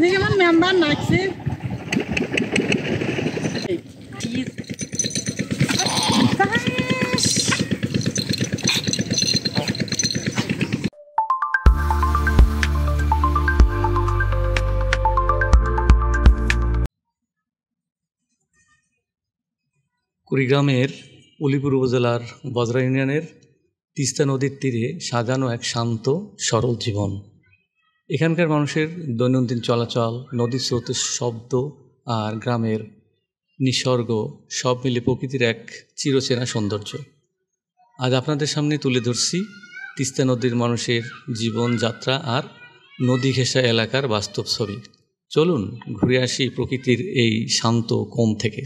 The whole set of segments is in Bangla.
যেমন মেম্বার নাকছে কুড়িগ্রামের উলিপুর উপজেলার বজরা ইউনিয়নের তিস্তা নদীর তীরে সাজানো এক শান্ত সরল জীবন। এখানকার মানুষের দৈনন্দিন চলাচল, নদীর স্রোতের শব্দ আর গ্রামের নিসর্গ সব মিলে প্রকৃতির এক চিরচেনা সৌন্দর্য। আজ আপনাদের সামনে তুলে ধরছি তিস্তা নদীর মানুষের জীবনযাত্রা আর নদী ঘেঁষা এলাকার বাস্তব ছবি। চলুন ঘুরে আসি প্রকৃতির এই শান্ত কোণ থেকে।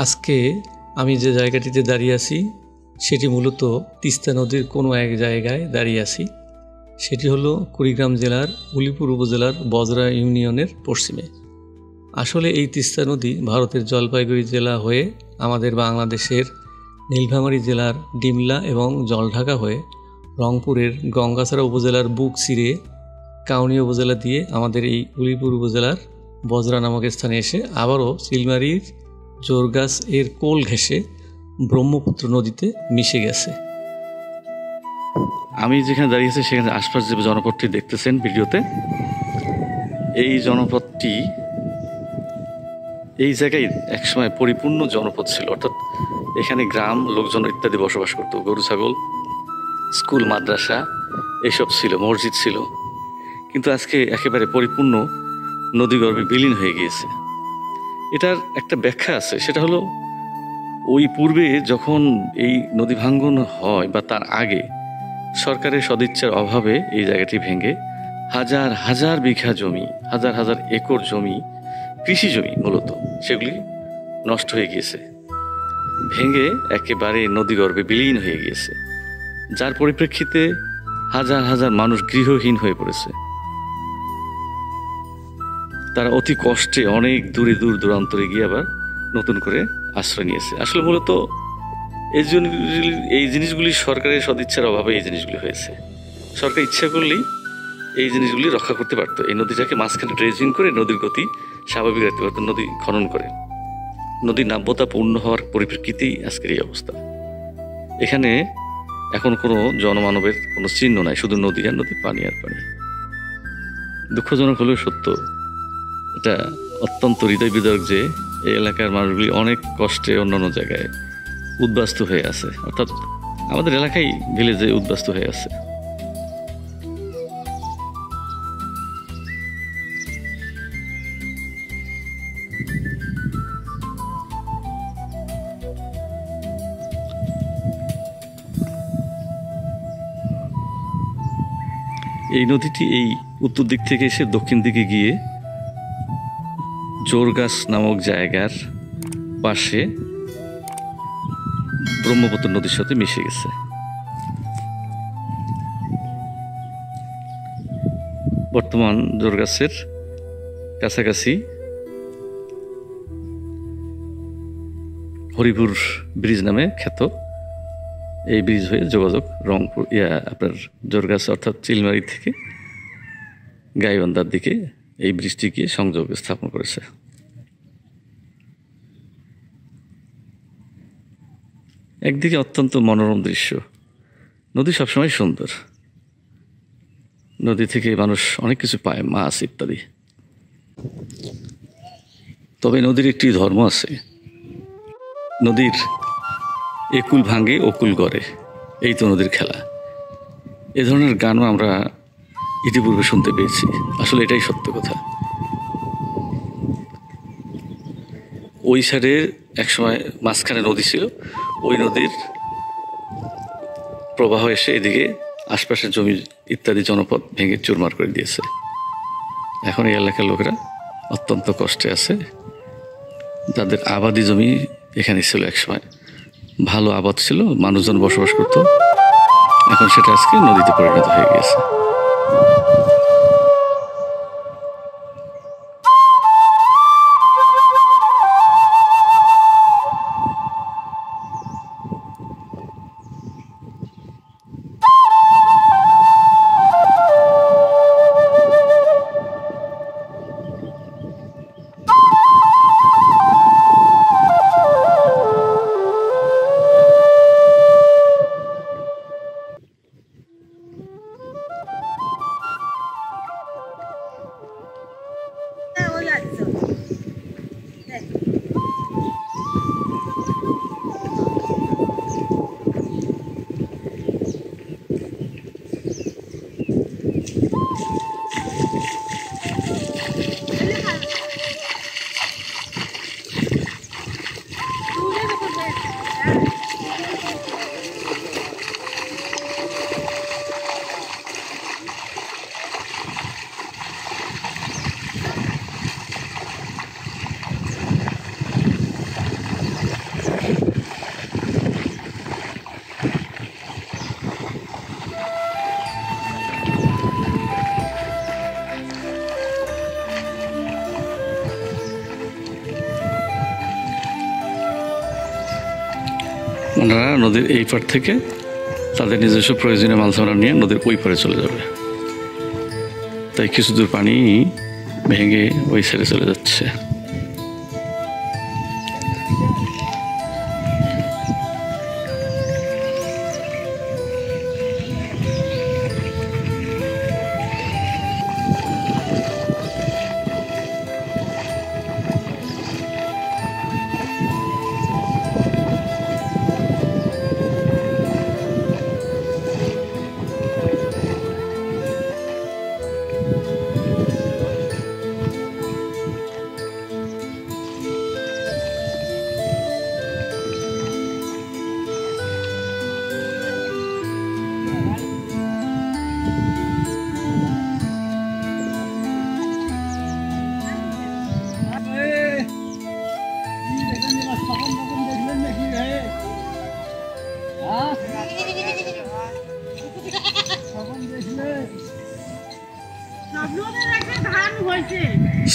আজকে আমি যে জায়গাটিতে দাঁড়িয়ে আছি সেটি মূলত তিস্তা নদীর কোনো এক জায়গায় দাঁড়িয়ে আছি। সেটি হলো কুড়িগ্রাম জেলার উলিপুর উপজেলার বজরা ইউনিয়নের পশ্চিমে। আসলে এই তিস্তা নদী ভারতের জলপাইগুড়ি জেলা হয়ে আমাদের বাংলাদেশের নীলফামারী জেলার ডিমলা এবং জলঢাকা হয়ে রংপুরের গঙ্গাছড়া উপজেলার বুক চিরে কাউনিয়া উপজেলা দিয়ে আমাদের এই উলিপুর উপজেলার বজরা নামক স্থানে এসে আবারও চিলমারির জোরগাছ এর কোল ঘেঁষে ব্রহ্মপুত্র নদীতে মিশে গেছে। আমি যেখানে দাঁড়িয়েছি সেখানে আশপাশ যে জনপদটি দেখতেছেন ভিডিওতে, এই জনপদটি এই জায়গায় একসময় পরিপূর্ণ জনপদ ছিল, অর্থাৎ এখানে গ্রাম লোকজন ইত্যাদি বসবাস করত, গরু ছাগল, স্কুল মাদ্রাসা এসব ছিল, মসজিদ ছিল। কিন্তু আজকে একেবারে পরিপূর্ণ নদীগর্ভে বিলীন হয়ে গিয়েছে। এটার একটা ব্যাখ্যা আছে, সেটা হলো ওই পূর্বে যখন এই নদী ভাঙ্গন হয় বা তার আগে সরকারের সদিচ্ছার অভাবে এই জায়গাটি ভেঙে হাজার হাজার বিঘা জমি, হাজার হাজার একর জমি, কৃষি জমি মূলত, সেগুলি নষ্ট হয়ে গিয়েছে, ভেঙে একেবারে নদীগর্ভে বিলীন হয়ে গিয়েছে, যার পরিপ্রেক্ষিতে হাজার হাজার মানুষ গৃহহীন হয়ে পড়েছে। তারা অতি কষ্টে অনেক দূরে দূর দূরান্তরে গিয়ে আবার নতুন করে আশ্রয় নিয়েছে। আসলে মূলত এই জিনিসগুলি সরকারের সদিচ্ছার অভাবে এই জিনিসগুলি হয়েছে। সরকার ইচ্ছা করলেই এই জিনিসগুলি রক্ষা করতে পারতো, এই নদীটাকে মাঝখানে ড্রেজিং করে নদীর গতি স্বাভাবিক রাখতে পারতো, নদী খনন করে। নদীর নাব্যতা পূর্ণ হওয়ার পরিপ্রেক্ষিতেই আজকের এই অবস্থা। এখানে এখন কোনো জনমানবের কোনো চিহ্ন নাই, শুধু নদী আর নদী, পানি আর পানি। দুঃখজনক হলেও সত্য, এটা অত্যন্ত হৃদয় বিদারক যে এই এলাকার মানুষগুলি অনেক কষ্টে অন্যান্য জায়গায় উদ্বাস্তু হয়ে আছে, অর্থাৎ আমাদের এলাকায় ভিলেজে উদ্বাস্তু হয়ে আছে। এই নদীটি এই উত্তর দিক থেকে এসে দক্ষিণ দিকে গিয়ে জোরগাছ নামক জায়গার পাশে ব্রহ্মপুত্র নদীর সাথে মিশে গেছে। বর্তমান জোরগাছের কাছাকাছি হরিপুর ব্রিজ নামে খ্যাত এই ব্রিজ হয়ে যোগাযোগ রংপুর আপনার জোরগাছ অর্থাৎ চিলমারি থেকে গাইবান্ধার দিকে এই ব্রিজটিকে সংযোগ স্থাপন করেছে। একদিকে অত্যন্ত মনোরম দৃশ্য, নদী সবসময় সুন্দর, নদী থেকে মানুষ অনেক কিছু পায়, মাছ ইত্যাদি। তবে নদীর একটি ধর্ম আছে, নদীর একুল ভাঙে অকুল গড়ে, এই তো নদীর খেলা। এ ধরনের গানও আমরা ইতিপূর্বে শুনতে পেয়েছি, আসলে এটাই সত্য কথা। ওই সাইডে একসময় মাঝখানে নদী ছিল, ওই নদীর প্রবাহ এসে এদিকে আশপাশের জমি ইত্যাদি জনপদ ভেঙে চুরমার করে দিয়েছে। এখন এই এলাকার লোকেরা অত্যন্ত কষ্টে আছে। তাদের আবাদি জমি এখানে ছিল একসময়, ভালো আবাদ ছিল, মানুষজন বসবাস করত, এখন সেটা আজকে নদীতে পরিণত হয়ে গেছে। ওনারা নদীর এই পার থেকে তাদের নিজস্ব প্রয়োজনীয় মাল সামানা নিয়ে নদীর ওই পারে চলে যাবে, তাই কিছু দূর পানি ভেঙে ওই সাইডে চলে যাচ্ছে।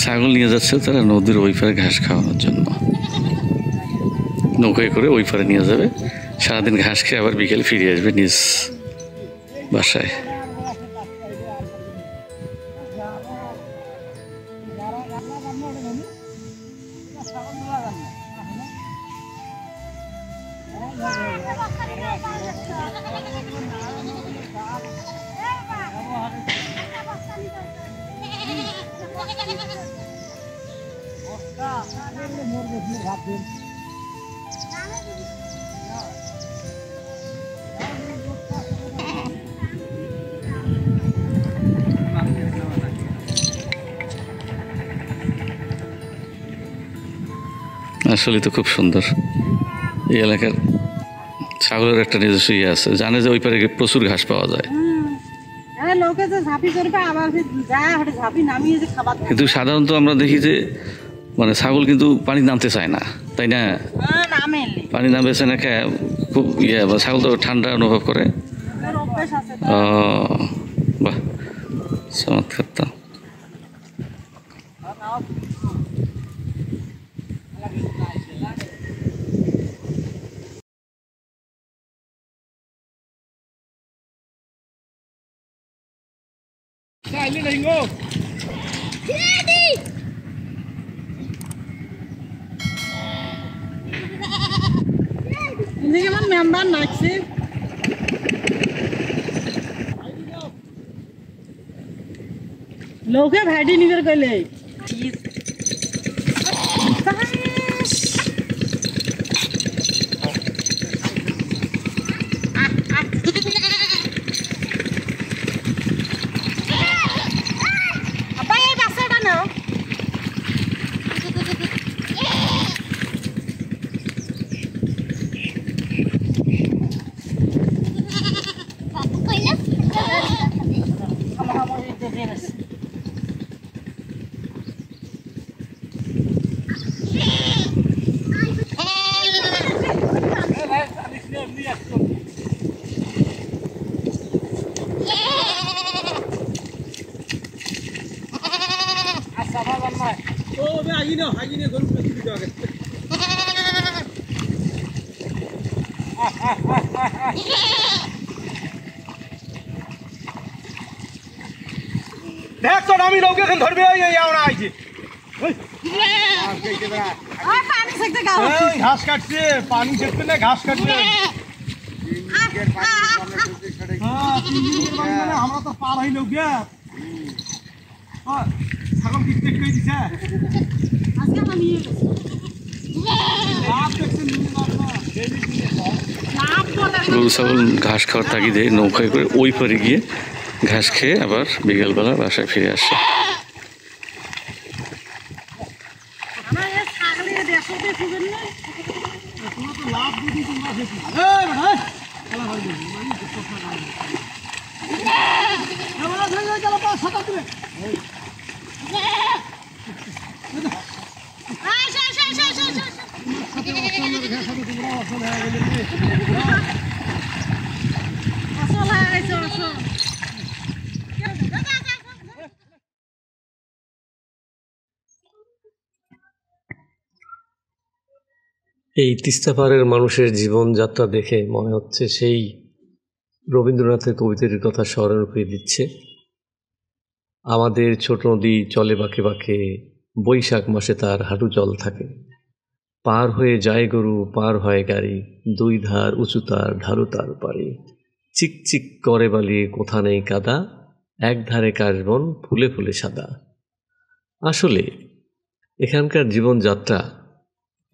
ছাগল নিয়ে যাচ্ছে তারা নদীর ওই পারে ঘাস খাওয়ানোর জন্য, নৌকায় করে ওই পারে নিয়ে যাবে, সারাদিন ঘাস খেয়ে আবার বিকেল ফিরে আসবে নিজ বাসায়। আসলে তো খুব সুন্দর। এই এলাকার ছাগলের একটা নিজস্ব ইয়ে আছে, জানে যে ওই পারে প্রচুর ঘাস পাওয়া যায়, কিন্তু সাধারণত আমরা দেখি যে মানে ছাগল কিন্তু পানি নামতে চায় না, তাই না? পানি নামতে চায় না, খুব ইয়ে, ছাগল তো ঠান্ডা অনুভব করে। বাহ, চমৎকার। তো এনে কেমন মেম্বার নাচছে লোকে ভাইডি নিবের কইলে দেখ তো আমি লোকে এখন ধরবে আমরা আইছি ঘাস কাটছে পানি ছেড়বে না ঘাস কাটবে আমরা তো পার হই লোক ছাগল কিনতে কই দিছে গরু ছাগল ঘাস খাওয়ার তাগিদে নৌকায় করে ওই পারে গিয়ে ঘাস খেয়ে আবার বিকেলবেলা বাসায় ফিরে আসে। এই তিস্তা পাড়ের মানুষের জীবনযাত্রা দেখে মনে হচ্ছে সেই রবীন্দ্রনাথের কবিতার কথা স্মরণ করে দিচ্ছে। আমাদের ছোট নদী চলে বাঁকে বাঁকে, বৈশাখ মাসে তার হাঁটু জল থাকে। পার হয়ে যায় গরু, পার হয় গাড়ি, দুই ধার উঁচু তার, ঢালু তার পাড়ি। চিকচিক করে বালি, কোথা নেই কাদা, এক ধারে কাশবন, ফুলে ফুলে সাদা। আসলে এখানকার জীবনযাত্রা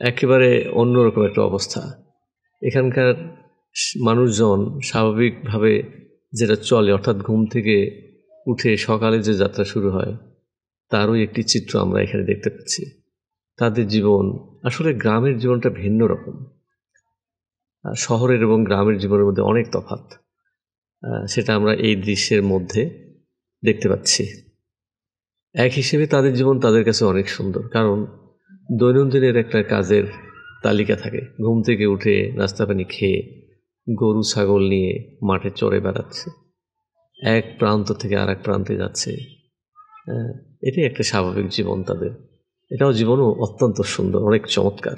একেবারে অন্যরকম একটা অবস্থা। এখানকার মানুষজন স্বাভাবিকভাবে যেটা চলে, অর্থাৎ ঘুম থেকে উঠে সকালে যে যাত্রা শুরু হয়, তারই একটি চিত্র আমরা এখানে দেখতে পাচ্ছি। তাদের জীবন আসলে, গ্রামের জীবনটা ভিন্ন রকম। শহরের এবং গ্রামের জীবনের মধ্যে অনেক তফাৎ, সেটা আমরা এই দৃশ্যের মধ্যে দেখতে পাচ্ছি। এক হিসেবে তাদের জীবন তাদের কাছে অনেক সুন্দর, কারণ দৈনন্দিনের একটা কাজের তালিকা থাকে। ঘুম থেকে উঠে নাস্তা পানি খেয়ে গরু ছাগল নিয়ে মাঠে চড়ে বেড়াচ্ছে, এক প্রান্ত থেকে আর এক প্রান্তে যাচ্ছে। এটাই একটা স্বাভাবিক জীবন তাদের। এটাও জীবনও অত্যন্ত সুন্দর, অনেক চমৎকার।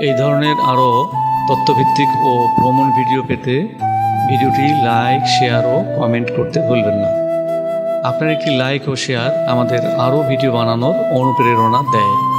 এই ধরনের আরও তথ্যভিত্তিক ও ভ্রমণ ভিডিও পেতে ভিডিওটি লাইক, শেয়ার ও কমেন্ট করতে ভুলবেন না। আপনার একটি লাইক ও শেয়ার আমাদের আরও ভিডিও বানানোর অনুপ্রেরণা দেয়।